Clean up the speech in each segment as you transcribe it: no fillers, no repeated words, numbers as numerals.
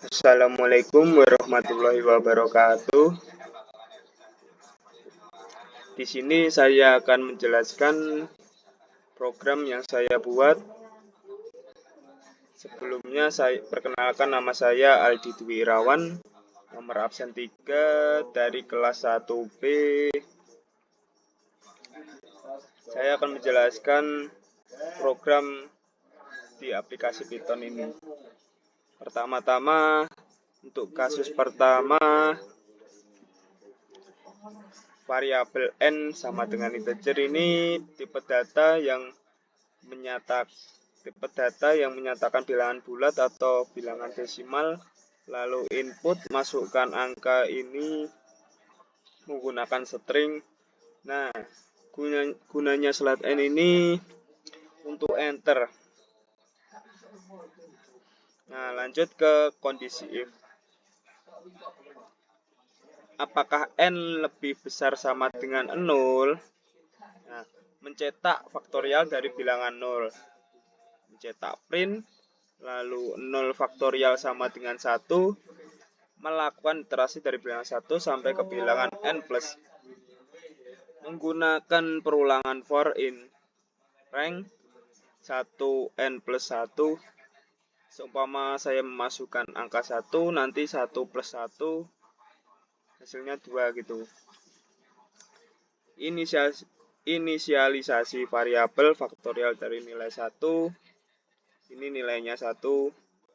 Assalamualaikum warahmatullahi wabarakatuh. Di sini saya akan menjelaskan program yang saya buat. Sebelumnya saya perkenalkan, nama saya Aldi Dwi Irawan, nomor absen 3 dari kelas 1B. Saya akan menjelaskan program di aplikasi Python ini. Pertama-tama, untuk kasus pertama, variabel n sama dengan integer ini tipe data yang menyatakan bilangan bulat atau bilangan desimal. Lalu input masukkan angka ini menggunakan string. Nah, gunanya slide n ini untuk enter. Nah, lanjut ke kondisi if. Apakah n lebih besar sama dengan 0? Nah, mencetak faktorial dari bilangan 0. Mencetak print, lalu 0 faktorial sama dengan 1, melakukan iterasi dari bilangan 1 sampai ke bilangan n plus. Menggunakan perulangan for in rank 1 n plus 1. Seumpama saya memasukkan angka 1, nanti 1 plus 1 hasilnya 2 gitu. Inisialisasi variabel faktorial dari nilai 1. Ini nilainya 1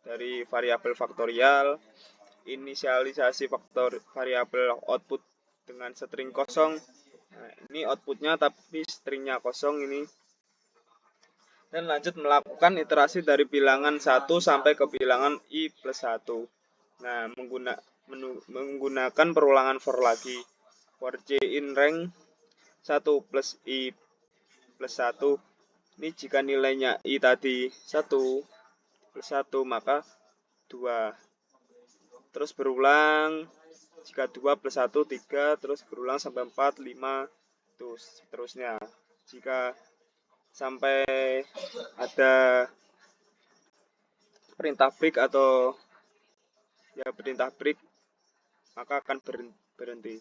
dari variabel faktorial. Inisialisasi variabel output dengan string kosong. Nah, ini outputnya tapi stringnya kosong ini. Dan lanjut melakukan iterasi dari bilangan 1 sampai ke bilangan i plus 1. Nah, menggunakan perulangan for lagi. For j in rank 1 plus i plus 1. Ini jika nilainya i tadi 1 plus 1 maka 2. Terus berulang. Jika 2 plus 1 3, terus berulang sampai 4, 5, terus seterusnya. Jika sampai ada perintah break atau perintah break, maka akan berhenti.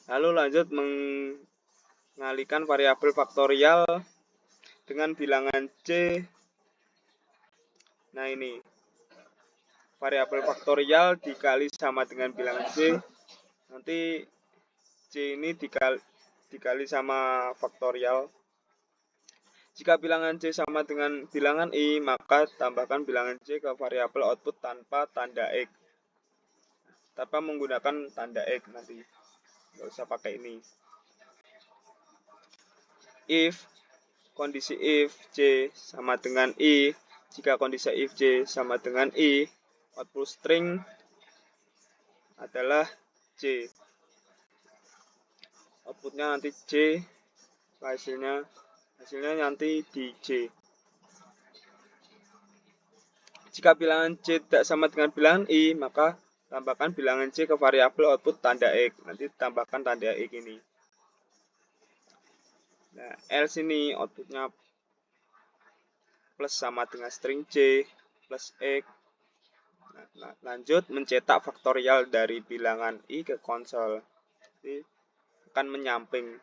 Lalu lanjut mengalihkan variabel faktorial dengan bilangan c. Nah, ini variabel faktorial dikali sama dengan bilangan c. Nanti c ini dikali sama faktorial. Jika bilangan c sama dengan bilangan i, maka tambahkan bilangan c ke variabel output tanpa tanda X. Tanpa menggunakan tanda X nanti. Nggak usah pakai ini. If kondisi if c sama dengan i, jika kondisi if c sama dengan i, output string adalah c. Outputnya nanti c, hasilnya nanti di c. Jika bilangan c tidak sama dengan bilangan i, maka tambahkan bilangan c ke variabel output tanda X. Nanti tambahkan tanda X ini. Nah, else ini outputnya plus sama dengan string c plus X. Nah, lanjut mencetak faktorial dari bilangan i ke konsol. Jadi akan menyamping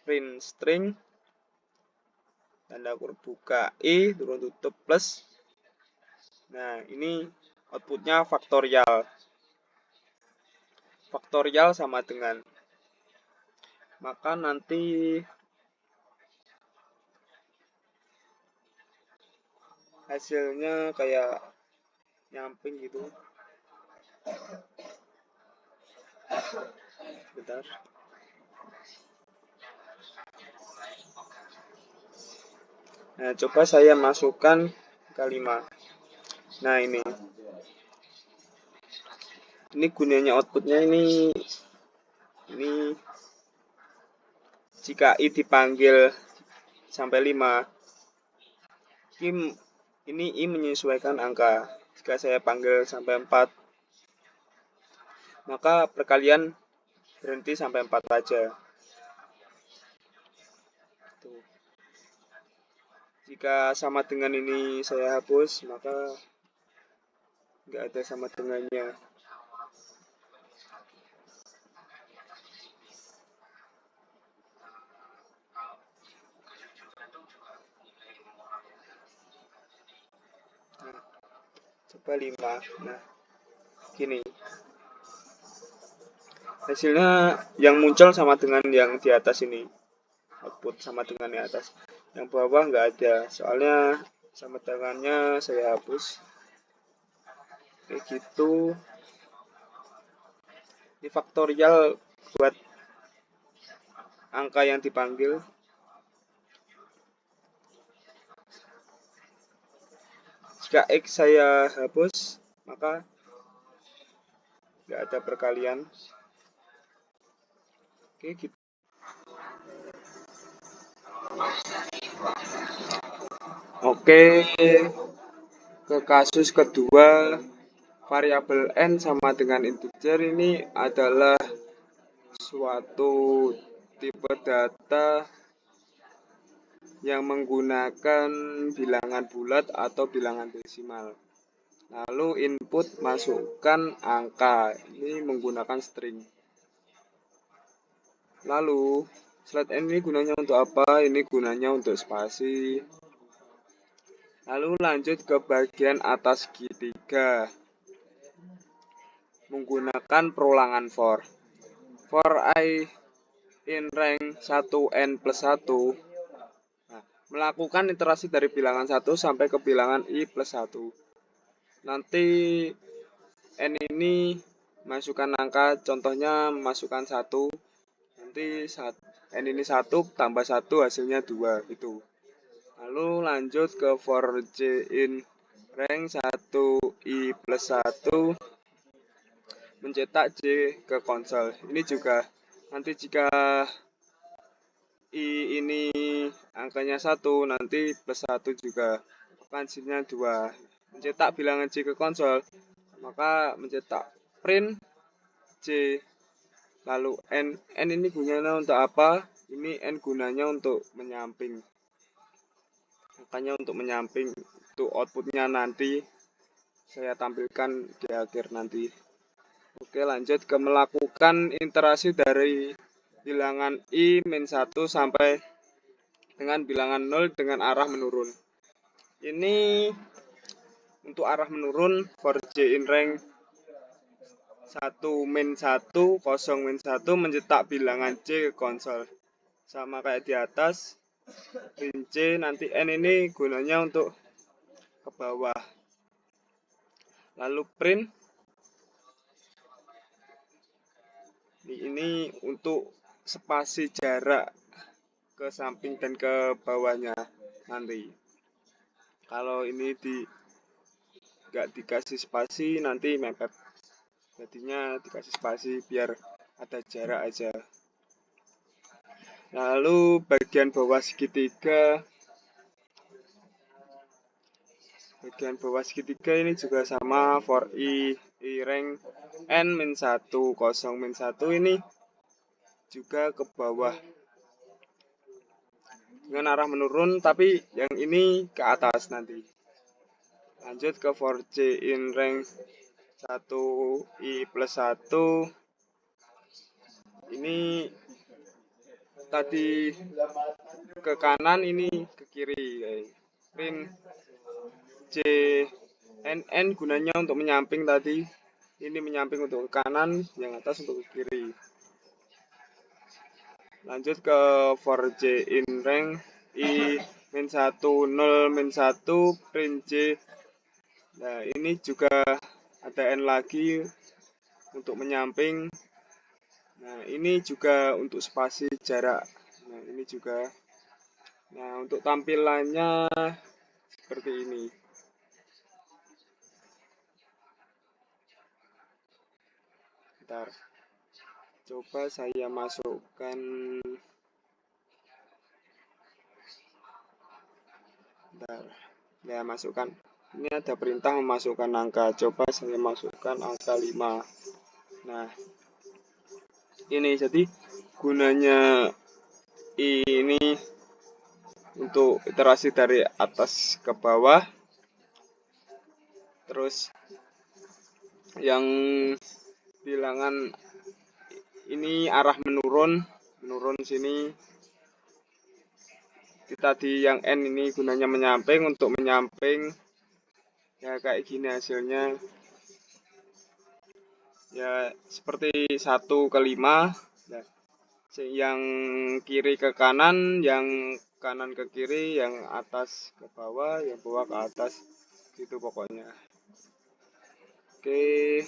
print string tanda kurung buka i turun tutup plus. Nah, ini outputnya faktorial. Faktorial sama dengan, maka nanti hasilnya kayak nyamping gitu. Bentar. Nah, coba saya masukkan kalimat. Nah, ini gunanya outputnya ini jika i dipanggil sampai 5, ini i menyesuaikan angka. Jika saya panggil sampai 4, maka perkalian berhenti sampai 4 saja. Tuh. Jika sama dengan ini saya hapus, maka nggak ada sama dengannya. Nah, coba 5. Nah, gini. Hasilnya yang muncul sama dengan yang di atas ini. Output sama dengan yang atas. Yang bawah nggak ada. Soalnya sama dengannya saya hapus. Kayak gitu. Ini faktorial buat angka yang dipanggil. Jika X saya hapus, maka nggak ada perkalian. Oke, gitu. Oke, ke kasus kedua, variabel n sama dengan integer. Ini adalah suatu tipe data yang menggunakan bilangan bulat atau bilangan desimal. Lalu input masukkan angka, ini menggunakan string. Lalu slide n ini gunanya untuk apa? Ini gunanya untuk spasi. Lalu lanjut ke bagian atas segitiga. Menggunakan perulangan for. For I in rank 1n plus 1. Nah, melakukan iterasi dari bilangan 1 sampai ke bilangan i plus 1. Nanti n ini masukkan angka, contohnya masukkan 1. Nanti n ini 1 tambah 1 hasilnya 2 gitu. Lalu lanjut ke for j in rank 1 i plus 1, mencetak j ke konsol. Ini juga nanti jika i ini angkanya 1, nanti plus 1 juga, hasilnya 2. Mencetak bilangan j ke konsol, maka mencetak print j. Lalu n ini gunanya untuk apa? Ini n gunanya untuk menyamping. Makanya untuk menyamping, untuk outputnya nanti saya tampilkan di akhir nanti. Oke, lanjut ke melakukan iterasi dari bilangan i min 1 sampai dengan bilangan 0 dengan arah menurun. Ini untuk arah menurun for j in rank 1 min 1, 0 min 1, mencetak bilangan j ke konsol. Sama kayak di atas, print j, nanti n ini gunanya untuk ke bawah. Lalu print ini untuk spasi jarak ke samping dan ke bawahnya nanti. Kalau ini nggak dikasih spasi, nanti mepet. Jadinya dikasih spasi biar ada jarak aja. Lalu bagian bawah segitiga. Bagian bawah segitiga ini juga sama for i rank n min 1, 0 min 1, ini juga ke bawah dengan arah menurun, tapi yang ini ke atas nanti. Lanjut ke for j in rank 1 i plus 1. Ini tadi ke kanan, ini ke kiri. Print j n gunanya untuk menyamping tadi. Ini menyamping untuk ke kanan, yang atas untuk ke kiri. Lanjut ke for j in rank i min 1, 0 min 1, print j. Nah, ini juga ada n lagi untuk menyamping. Nah, ini juga untuk spasi jarak. Nah, ini juga. Nah, untuk tampilannya seperti ini. Bentar. Coba saya masukkan. Bentar. Ya, masukkan. Ini ada perintah memasukkan angka. Coba saya masukkan angka 5. Nah, ini jadi gunanya ini untuk iterasi dari atas ke bawah. Terus yang bilangan ini arah menurun sini. Tadi yang N ini gunanya menyamping, untuk menyamping ya kayak gini hasilnya ya seperti 1/5. Nah, yang kiri ke kanan, yang kanan ke kiri, yang atas ke bawah, yang bawah ke atas, gitu pokoknya. Oke,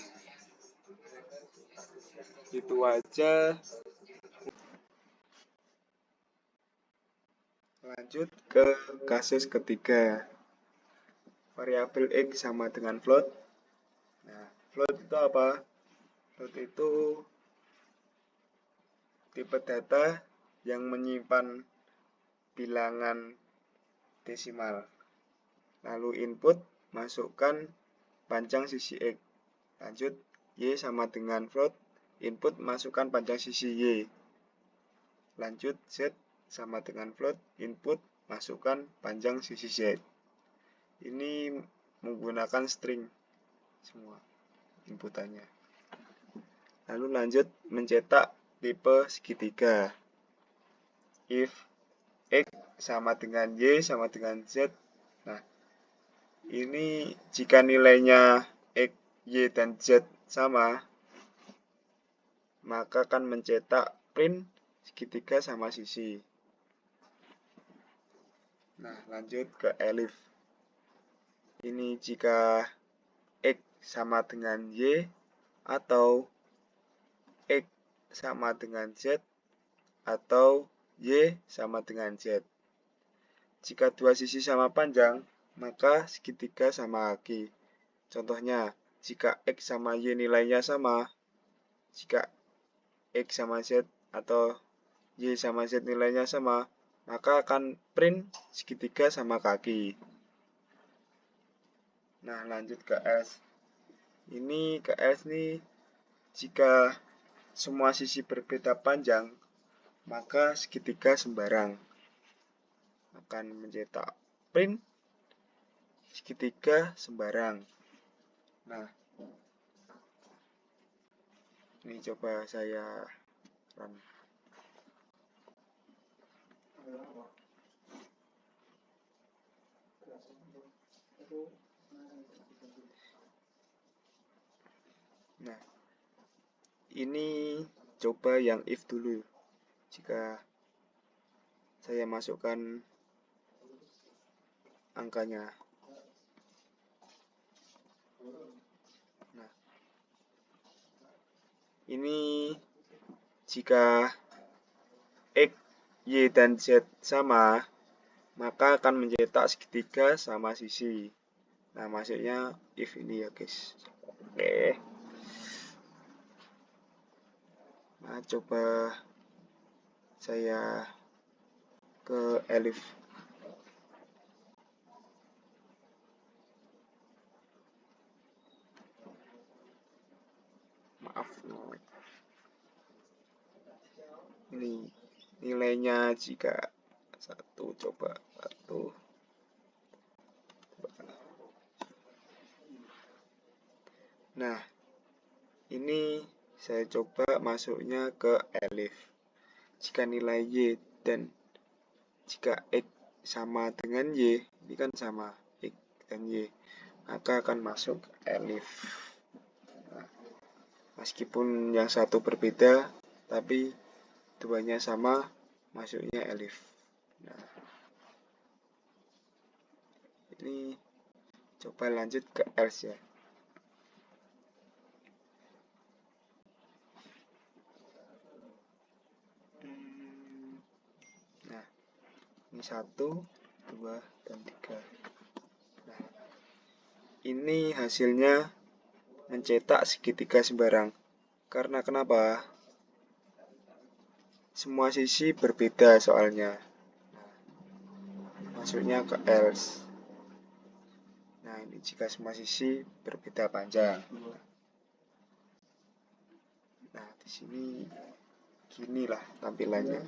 gitu aja. Lanjut ke kasus ketiga. Variabel X sama dengan float. Nah, float itu apa? Float itu tipe data yang menyimpan bilangan desimal. Lalu input, masukkan panjang sisi X. Lanjut, Y sama dengan float, input, masukkan panjang sisi Y. Lanjut, Z sama dengan float, input, masukkan panjang sisi Z. Ini menggunakan string semua inputannya. Lalu lanjut mencetak tipe segitiga. If X sama dengan Y sama dengan Z. Nah, ini jika nilainya X, Y, dan Z sama, maka akan mencetak print segitiga sama sisi. Nah, lanjut ke elif. Ini jika X sama dengan Y atau X sama dengan Z atau Y sama dengan Z. Jika dua sisi sama panjang, maka segitiga sama kaki. Contohnya, jika X sama Y nilainya sama, jika X sama Z atau Y sama Z nilainya sama, maka akan print segitiga sama kaki. Nah, lanjut ke S. Ini ke S nih, jika semua sisi berbeda panjang, maka segitiga sembarang. Akan mencetak print segitiga sembarang. Nah, ini coba saya run. Nah, ini coba yang if dulu. Jika saya masukkan angkanya. Nah, ini jika X, Y, dan Z sama, maka akan mencetak segitiga sama sisi. Nah, maksudnya if ini ya guys. Oke. Nah, coba saya ke elif. Maaf. Ini nilainya jika 1, coba 1. Nah, ini saya coba masuknya ke elif. Jika nilai Y dan jika X sama dengan Y, ini kan sama X dan Y, maka akan masuk elif. Nah, meskipun yang satu berbeda, tapi duanya sama, masuknya elif. Nah, ini coba lanjut ke else ya. Nah, ini 1, 2, dan 3. Nah, ini hasilnya mencetak segitiga sembarang. Karena kenapa? Semua sisi berbeda soalnya. Masuknya ke else. Nah, ini jika semua sisi berbeda panjang. Nah, di sini ginilah tampilannya.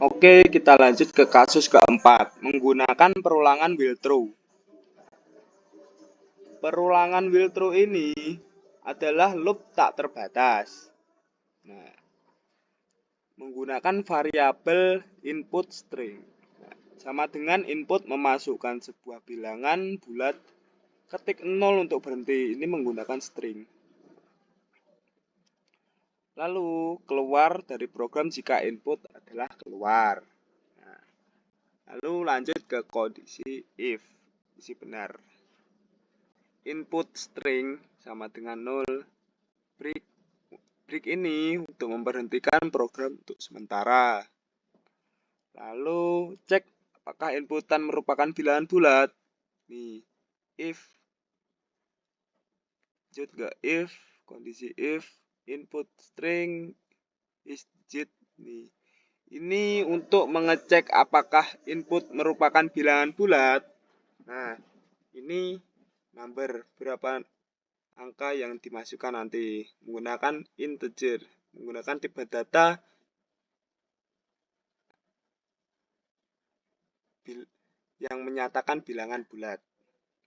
Oke, kita lanjut ke kasus keempat, menggunakan perulangan will true. perulangan will true ini adalah loop tak terbatas. Nah, menggunakan variabel input string. Nah, sama dengan input memasukkan sebuah bilangan bulat, ketik 0 untuk berhenti. Ini menggunakan string. Lalu keluar dari program jika input adalah keluar. Nah, lalu lanjut ke kondisi if, isi benar. Input string sama dengan 0. Break ini untuk memberhentikan program untuk sementara. Lalu cek apakah inputan merupakan bilangan bulat. Nih, if. Lanjut ke if, kondisi if input string is JIT. Nih. Ini untuk mengecek apakah input merupakan bilangan bulat. Nah, ini number berapa angka yang dimasukkan nanti menggunakan integer, menggunakan tipe data yang menyatakan bilangan bulat,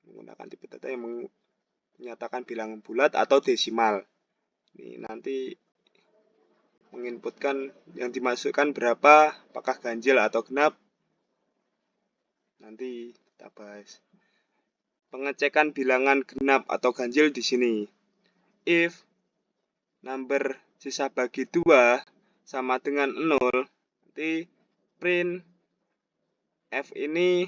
menggunakan tipe data yang menyatakan bilangan bulat atau desimal. Ini nanti menginputkan yang dimasukkan berapa, apakah ganjil atau genap, nanti kita bahas. Pengecekan bilangan genap atau ganjil di sini. If number sisa bagi 2 sama dengan 0, nanti print F ini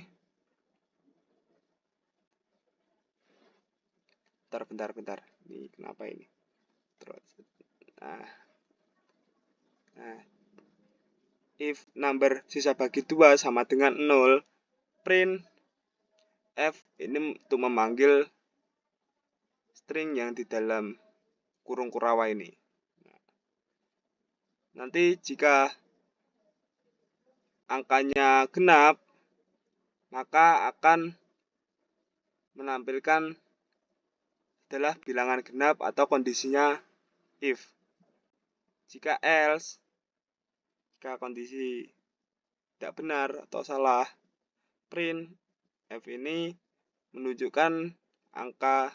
bentar. Ini kenapa ini? Terus. Nah, if number sisa bagi 2 sama dengan 0, print F ini untuk memanggil string yang di dalam kurung kurawa ini. Nanti jika angkanya genap, maka akan menampilkan adalah bilangan genap atau kondisinya if. Jika else, jika kondisi tidak benar atau salah, print F ini menunjukkan angka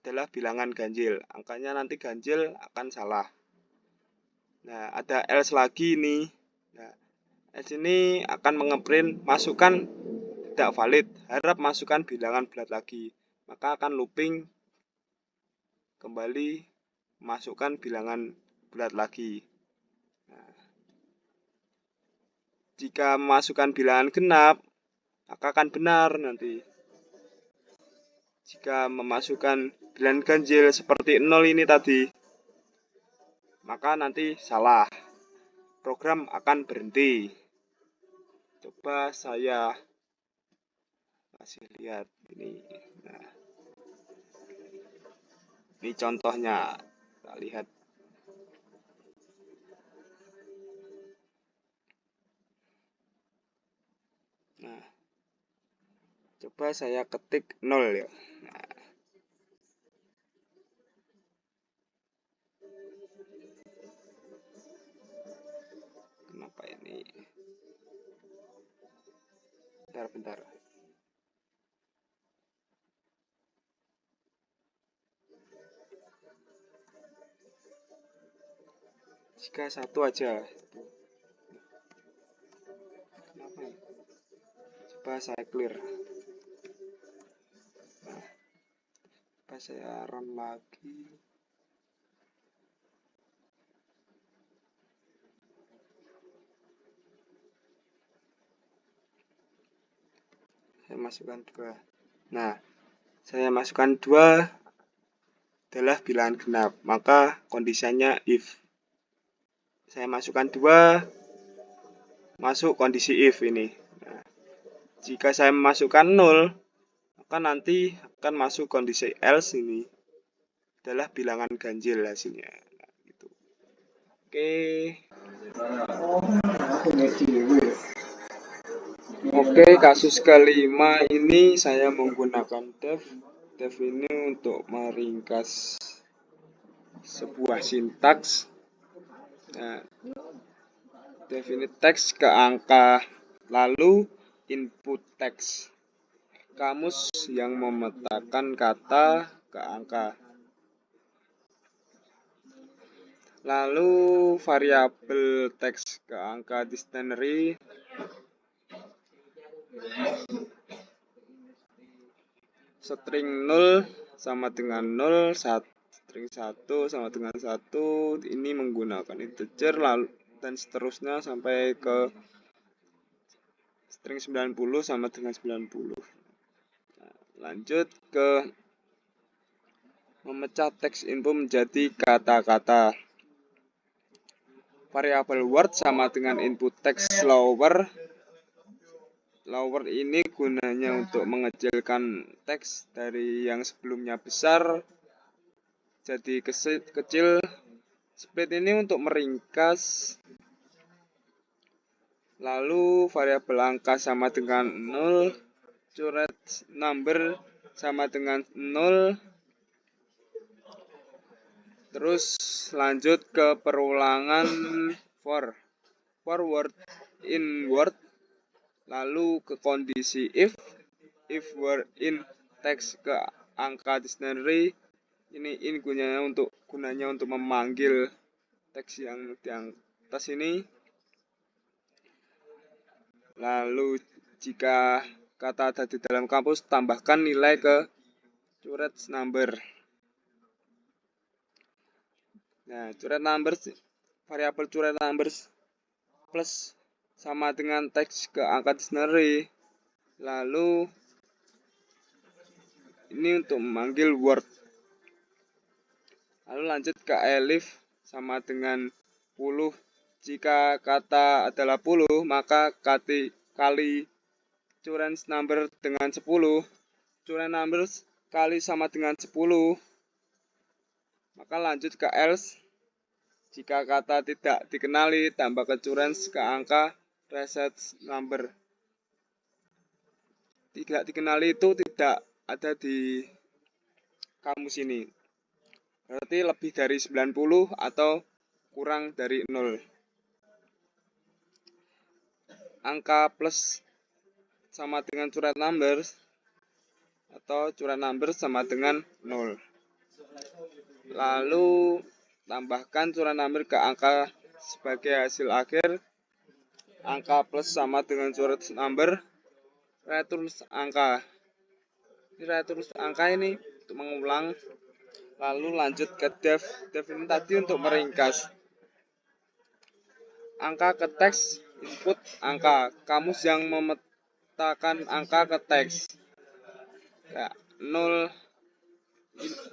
adalah bilangan ganjil. Angkanya nanti ganjil akan salah. Nah, ada else lagi ini. Nah, else ini akan mengeprint masukkan tidak valid, harap masukkan bilangan bulat lagi. Maka akan looping kembali masukkan bilangan bulat lagi. Nah, jika memasukkan bilangan genap, maka akan benar nanti. Jika memasukkan bilangan ganjil seperti 0 ini tadi, maka nanti salah. Program akan berhenti. Coba saya kasih lihat ini. Nah, ini contohnya. Kita lihat. Nah, coba saya ketik 0 ya. Nah, kenapa ini? Bentar. Jika satu aja. Kenapa ya? Coba saya clear. Nah, coba saya run lagi. Saya masukkan 2. Nah, saya masukkan 2 adalah bilangan genap. Maka kondisinya if. Saya masukkan 2, masuk kondisi if ini. Nah, jika saya memasukkan 0, maka nanti akan masuk kondisi else ini. Adalah bilangan ganjil hasilnya. Nah, gitu. Oke, kasus kelima ini saya menggunakan def. Def ini untuk meringkas sebuah sintaks. Nah, def ini teks ke angka, lalu input teks. kamus yang memetakan kata ke angka. Lalu variabel teks ke angka dictionary string 0 sama dengan 0, string 1 sama dengan 1, ini menggunakan integer lalu dan seterusnya sampai ke string 90 sama dengan 90. Lanjut ke memecah teks input menjadi kata-kata. Variabel word sama dengan input teks lower. Lower ini gunanya untuk mengecilkan teks dari yang sebelumnya besar jadi kecil. Split ini untuk meringkas. Lalu variabel angka sama dengan 0. Coret number sama dengan 0. Terus lanjut ke perulangan for word in word. Lalu ke kondisi if word in text ke angka dictionary. Ini gunanya untuk memanggil teks yang di atas ini. Lalu jika kata ada di dalam kamus, tambahkan nilai ke coret number. Nah, coret numbers, variabel coret numbers plus sama dengan teks ke angka dictionary. Lalu ini untuk memanggil word. Lalu lanjut ke elif sama dengan 10. Jika kata adalah 10, maka kali current number dengan 10. Current numbers kali sama dengan 10. Maka lanjut ke else. Jika kata tidak dikenali, tambah ke current ke angka reset number. Tidak dikenali itu tidak ada di kamus ini. Berarti lebih dari 90 atau kurang dari 0. Angka plus sama dengan coret numbers atau coret numbers sama dengan 0. Lalu tambahkan coret number ke angka sebagai hasil akhir. Angka plus sama dengan coret number, return angka. Return angka ini untuk mengulang. Lalu lanjut ke def ini tadi untuk meringkas. Angka ke teks, input angka, kamus yang memetakan angka ke teks. Ya, 0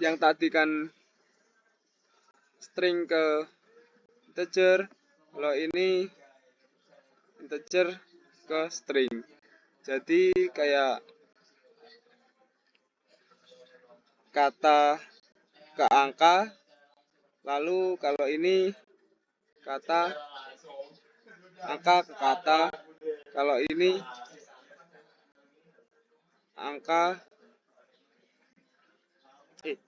yang tadi kan string ke integer, kalau ini integer ke string. Jadi kayak kata ke angka, lalu kalau ini kata angka ke kata, kalau ini angka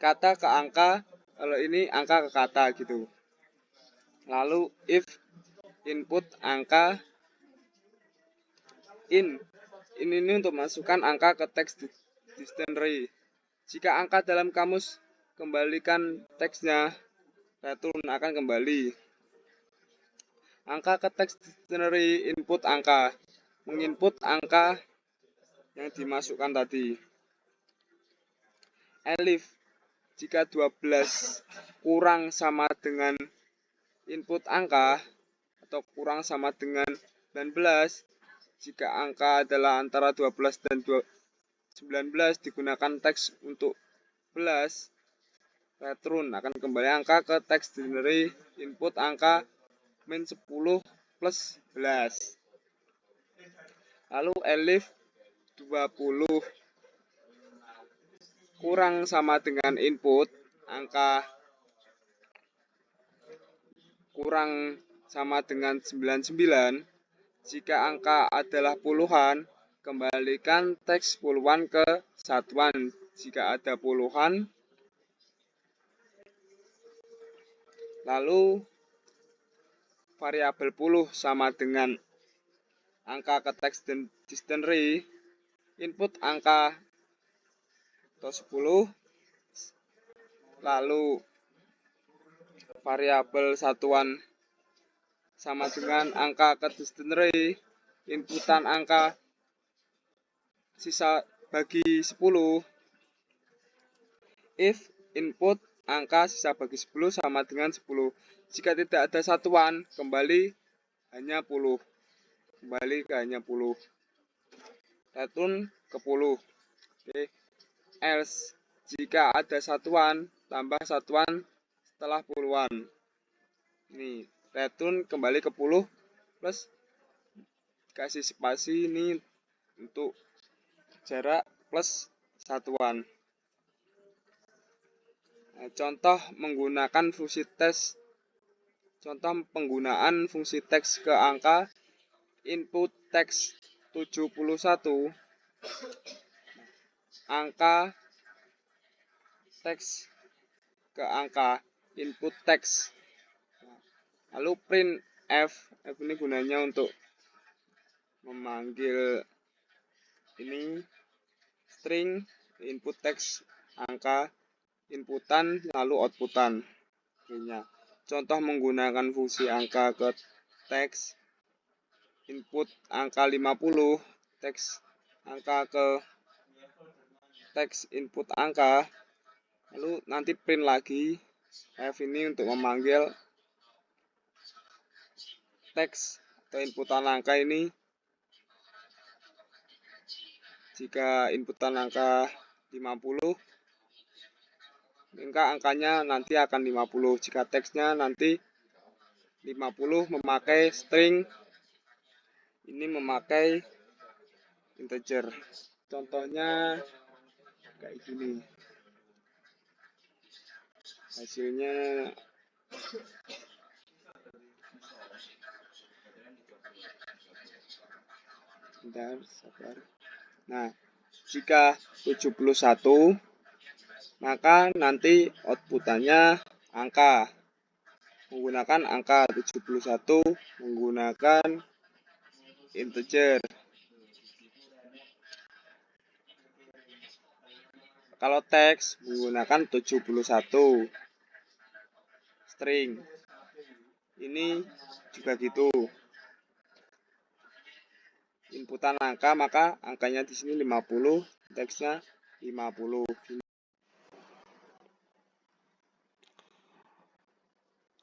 kata ke angka, kalau ini angka ke kata gitu. Lalu if input angka ini untuk masukkan angka ke teks dictionary. Jika angka dalam kamus, kembalikan teksnya, return akan kembali. Angka ke teks dictionary, input angka, menginput angka yang dimasukkan tadi. Elif, jika 12 kurang sama dengan input angka atau kurang sama dengan 19, jika angka adalah antara 12 dan 19, digunakan teks untuk belas, return akan kembali angka ke teks dictionary, input angka min 10 plus 11. Lalu elif 20 kurang sama dengan input angka kurang sama dengan 99. Jika angka adalah puluhan, kembalikan teks puluhan ke satuan. Jika ada puluhan, lalu variabel puluh sama dengan angka ke teks dictionary, input angka atau 10, lalu variabel satuan sama dengan angka ke dictionary, inputan angka sisa bagi 10, if input angka sisa bagi 10 sama dengan 10. Jika tidak ada satuan, kembali hanya 10. Kembali ke hanya 10. Return ke 10. Oke. Else, jika ada satuan, tambah satuan setelah puluhan. Ini return kembali ke 10 plus kasih spasi ini untuk jarak plus satuan. Nah, contoh menggunakan fungsi teks. Contoh penggunaan fungsi teks ke angka input teks 71, angka teks ke angka input teks. Lalu print f ini gunanya untuk memanggil ini string input teks angka inputan lalu outputan. Contoh menggunakan fungsi angka ke teks input angka 50, teks angka ke teks input angka, lalu nanti print lagi f ini untuk memanggil teks atau inputan angka ini. Jika inputan angka 50, maka angkanya nanti akan 50. Jika teksnya nanti 50 memakai string, ini memakai integer. Contohnya kayak gini. Hasilnya bentar, sabar. Nah, jika 71, maka nanti outputannya angka. Menggunakan angka 71 menggunakan integer. Kalau teks menggunakan 71 string. Ini juga gitu. Inputan angka, maka angkanya di sini 50, teksnya 50.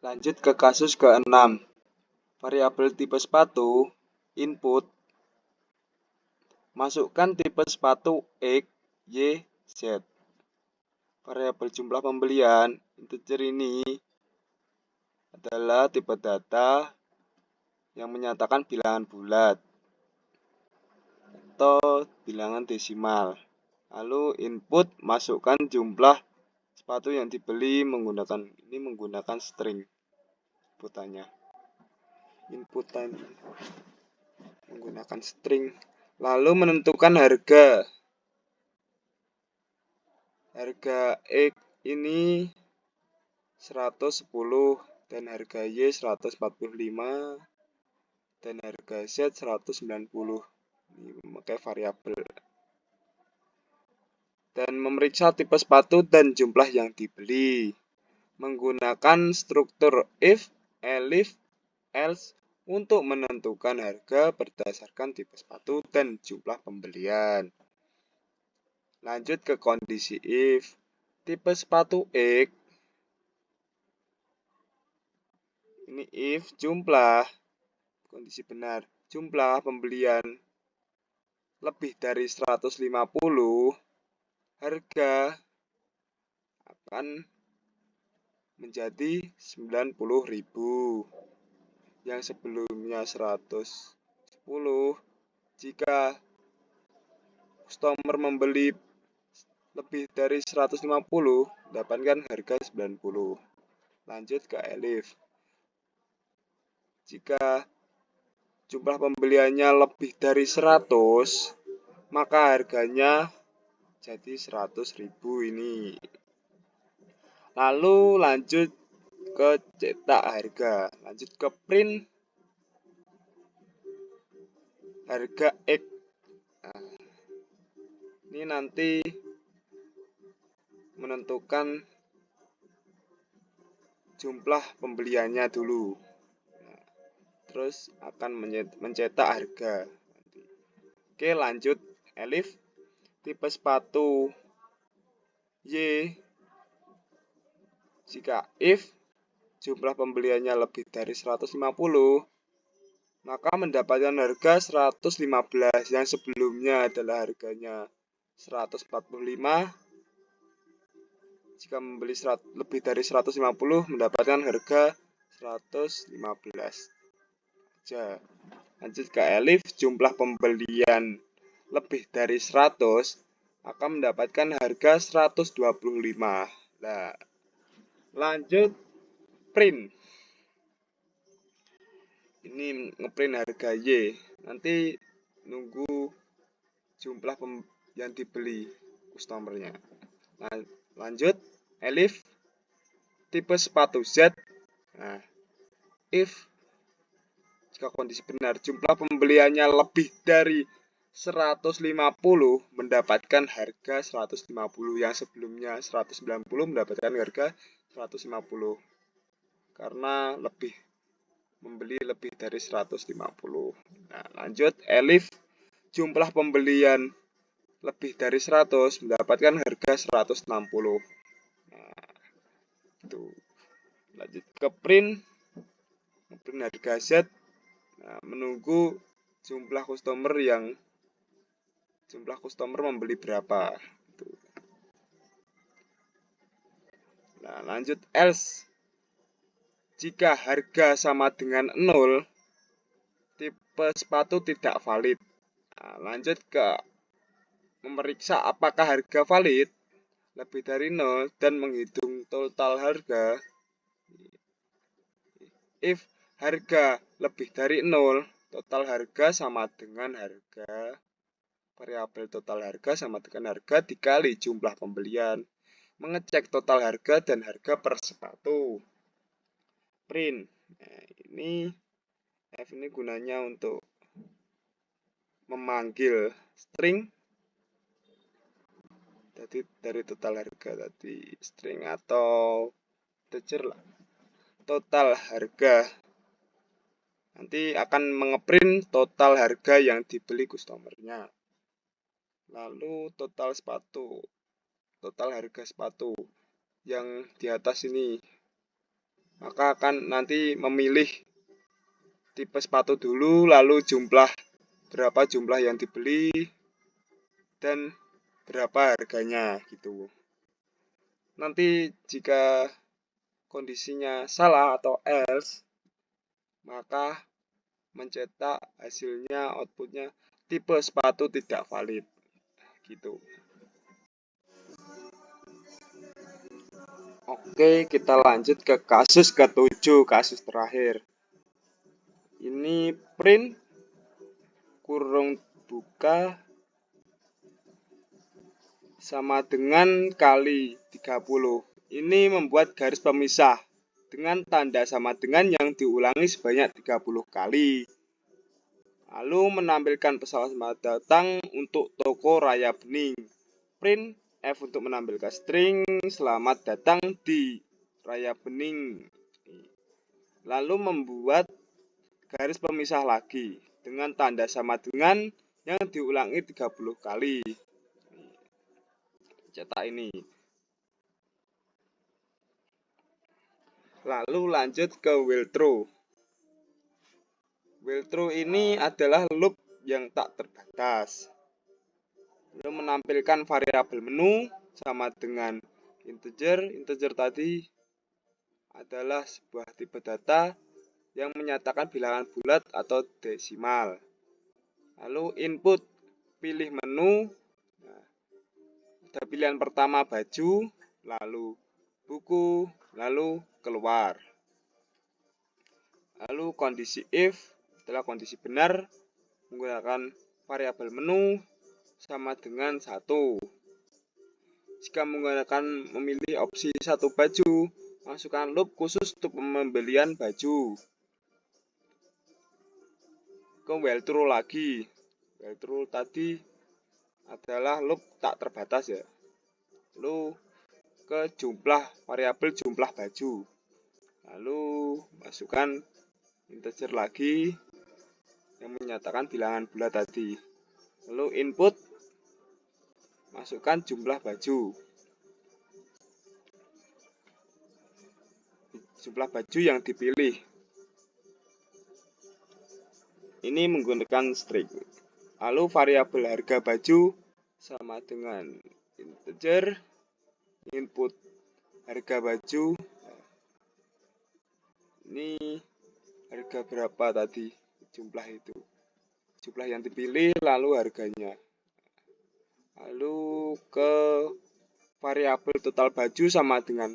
Lanjut ke kasus ke-6. Variabel tipe sepatu input. Masukkan tipe sepatu X, Y, Z. Variabel jumlah pembelian integer ini adalah tipe data yang menyatakan bilangan bulat atau bilangan desimal. Lalu input masukkan jumlah sepatu yang dibeli menggunakan string inputan menggunakan string. Lalu menentukan harga X ini 110 dan harga Y 145 dan harga Z 190. Ini memakai variabel. Dan memeriksa tipe sepatu dan jumlah yang dibeli menggunakan struktur if, elif, else untuk menentukan harga berdasarkan tipe sepatu dan jumlah pembelian. Lanjut ke kondisi if. Tipe sepatu X. Ini if jumlah, kondisi benar, jumlah pembelian lebih dari 150, harga akan menjadi 90.000. Yang sebelumnya 110. Jika customer membeli lebih dari 150, dapatkan harga 90. Lanjut ke elif. Jika jumlah pembeliannya lebih dari 100, maka harganya jadi 100.000 ini. Lalu lanjut ke cetak harga. Lanjut ke print harga X. Ini nanti menentukan jumlah pembeliannya dulu. Nah, terus akan mencetak harga. Oke, lanjut. Elif, tipe sepatu Y. Jika if jumlah pembeliannya lebih dari 150, maka mendapatkan harga 115 yang sebelumnya adalah harganya 145. Jika membeli lebih dari 150 mendapatkan harga 115. Lanjut ke Elif, jumlah pembelian lebih dari 100 akan mendapatkan harga 125. Nah, lanjut print. Ini ngeprint harga Y. Nanti nunggu jumlah yang dibeli customernya. Nah, lanjut Elif, tipe sepatu Z. Nah, if jika kondisi benar jumlah pembeliannya lebih dari 150 mendapatkan harga 150, yang sebelumnya 190 mendapatkan harga 150 karena membeli lebih dari 150. Nah, lanjut Elif, jumlah pembelian lebih dari 100 mendapatkan harga 160. Nah, itu. Lanjut ke print harga Z. Nah, menunggu jumlah customer membeli berapa. Nah, lanjut else. Jika harga sama dengan 0, tipe sepatu tidak valid. Nah, lanjut ke memeriksa apakah harga valid lebih dari 0 dan menghitung total harga. If harga lebih dari 0, total harga sama dengan harga variabel total harga sama dengan harga dikali jumlah pembelian. Mengecek total harga dan harga per sepatu. Print. Nah, ini F ini gunanya untuk memanggil string dari total harga tadi, string atau integer lah. Total harga. Nanti akan mengeprint total harga yang dibeli customernya. Lalu total harga sepatu yang di atas ini. Maka akan nanti memilih tipe sepatu dulu, lalu berapa jumlah yang dibeli dan berapa harganya gitu. Nanti jika kondisinya salah atau else, maka mencetak hasilnya, outputnya tipe sepatu tidak valid gitu. Oke, kita lanjut ke kasus ke-7, kasus terakhir. Ini print kurung buka sama dengan kali 30. Ini membuat garis pemisah dengan tanda sama dengan yang diulangi sebanyak 30 kali. Lalu menampilkan pesawat selamat datang untuk toko Raya Bening. Print F untuk menampilkan string selamat datang di Raya Bening. Lalu membuat garis pemisah lagi dengan tanda sama dengan yang diulangi 30 kali. Cetak ini. Lalu lanjut ke while true. While true ini adalah loop yang tak terbatas. Lalu menampilkan variabel menu sama dengan integer. Integer tadi adalah sebuah tipe data yang menyatakan bilangan bulat atau desimal. Lalu input pilih menu. Nah, ada pilihan pertama baju, lalu buku, lalu keluar. Lalu kondisi if adalah kondisi benar menggunakan variabel menu sama dengan 1. Jika memilih opsi 1 baju, masukkan loop khusus untuk pembelian baju. Ke while true lagi. While true tadi adalah loop tak terbatas ya. Lalu ke variabel jumlah baju. Lalu masukkan integer lagi yang menyatakan bilangan bulat tadi. Lalu input masukkan jumlah baju. Jumlah baju yang dipilih. Ini menggunakan string. Lalu variabel harga baju sama dengan integer input harga baju. Ini harga berapa tadi? Jumlah itu. Jumlah yang dipilih lalu harganya. Lalu ke variabel total baju sama dengan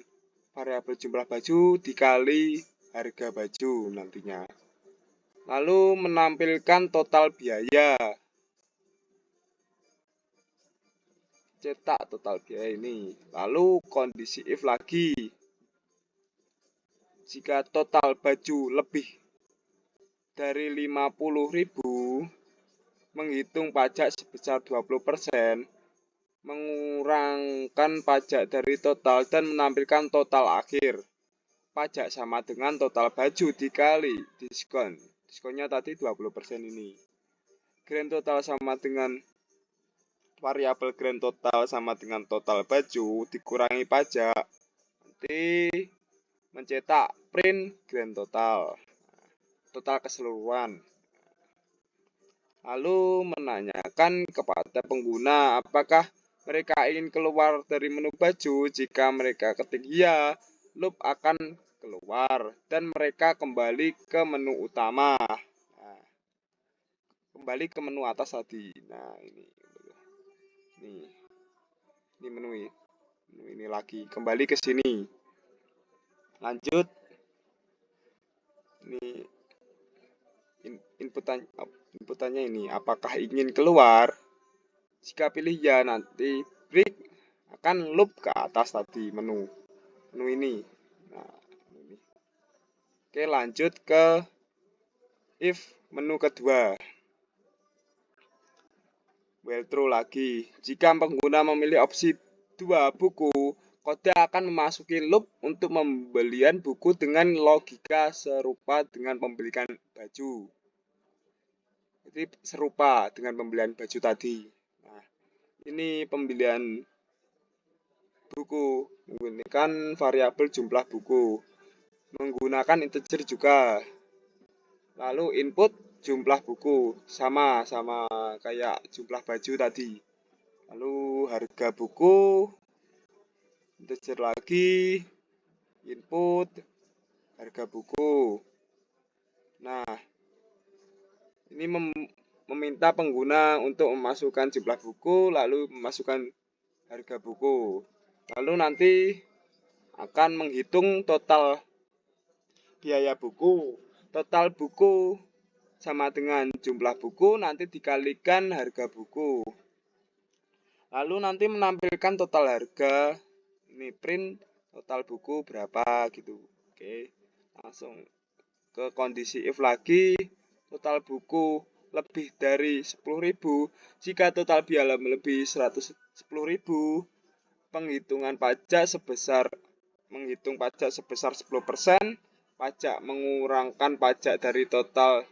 variabel jumlah baju dikali harga baju nantinya. Lalu menampilkan total biaya. Cetak total biaya ini. Lalu kondisi if lagi. Jika total baju lebih dari 50.000, menghitung pajak sebesar 20%, mengurangkan pajak dari total dan menampilkan total akhir. Pajak sama dengan total baju dikali diskon. Diskonnya tadi 20% ini. Grand total sama dengan variabel grand total sama dengan total baju dikurangi pajak. Nanti mencetak print grand total. Total keseluruhan. Lalu menanyakan kepada pengguna apakah mereka ingin keluar dari menu baju. Jika mereka ketik ya, loop akan keluar dan mereka kembali ke menu utama. Nah, kembali ke menu atas tadi. Nah, ini menu ini lagi. Kembali ke sini. Lanjut. Ini inputannya ini. Apakah ingin keluar? Jika pilih ya, nanti break akan loop ke atas tadi menu ini. Nah, ini. Oke, lanjut ke if menu kedua. While true lagi. Jika pengguna memilih opsi 2 buku, kode akan memasuki loop untuk pembelian buku dengan logika serupa dengan pembelian baju. Jadi serupa dengan pembelian baju tadi. Nah, ini pembelian buku menggunakan variabel jumlah buku. Menggunakan integer juga. Lalu input jumlah buku sama kayak jumlah baju tadi. Lalu harga buku integer lagi, input harga buku. Nah, ini meminta pengguna untuk memasukkan jumlah buku lalu memasukkan harga buku. Lalu nanti akan menghitung total biaya buku. Total buku sama dengan jumlah buku, nanti dikalikan harga buku. Lalu nanti menampilkan total harga. Ini print total buku berapa gitu. Oke, langsung ke kondisi if lagi. Total buku lebih dari 10.000. Jika total biaya melebihi 110.000, menghitung pajak sebesar 10%, pajak mengurangkan pajak dari total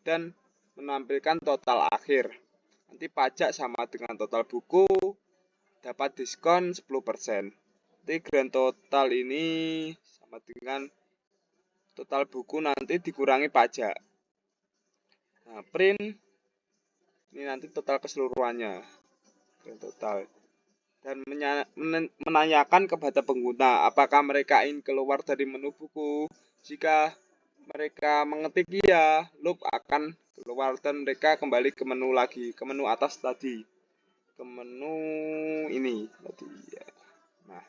dan menampilkan total akhir. Nanti pajak sama dengan total buku, dapat diskon 10%. Nanti grand total ini sama dengan total buku nanti dikurangi pajak. Nah, print ini nanti total keseluruhannya, grand total. Dan menanyakan kepada pengguna apakah mereka ingin keluar dari menu buku. Jika mereka mengetik ya, loop akan keluar dan mereka kembali ke menu lagi, ke menu atas tadi, ke menu ini tadi ya. Nah,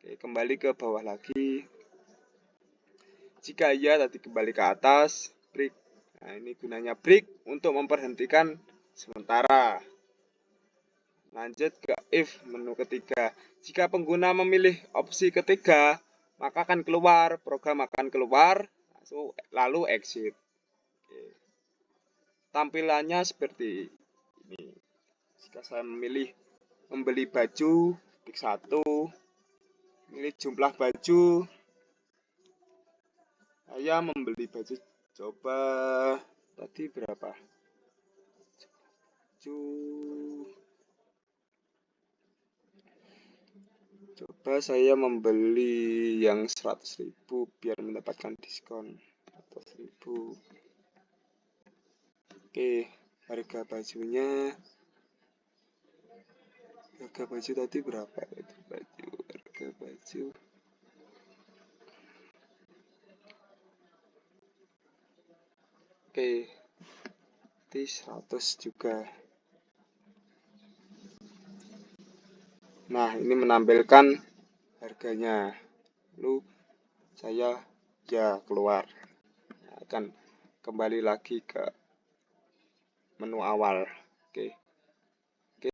oke, kembali ke bawah lagi. Jika ya, tadi kembali ke atas, break. Nah, ini gunanya break untuk memberhentikan sementara. Lanjut ke if menu ketiga. Jika pengguna memilih opsi ketiga, maka akan keluar, program akan keluar, lalu exit. Oke. Tampilannya seperti ini. Ketika saya membeli baju, klik 1, pilih jumlah baju. Saya membeli baju, coba tadi berapa? Coba saya membeli yang 100.000 biar mendapatkan diskon 100.000. Oke, harga baju tadi berapa? Itu harga baju. Oke, di 100 juga. Nah, ini menampilkan harganya. Lalu saya keluar. Akan kembali lagi ke menu awal. Oke.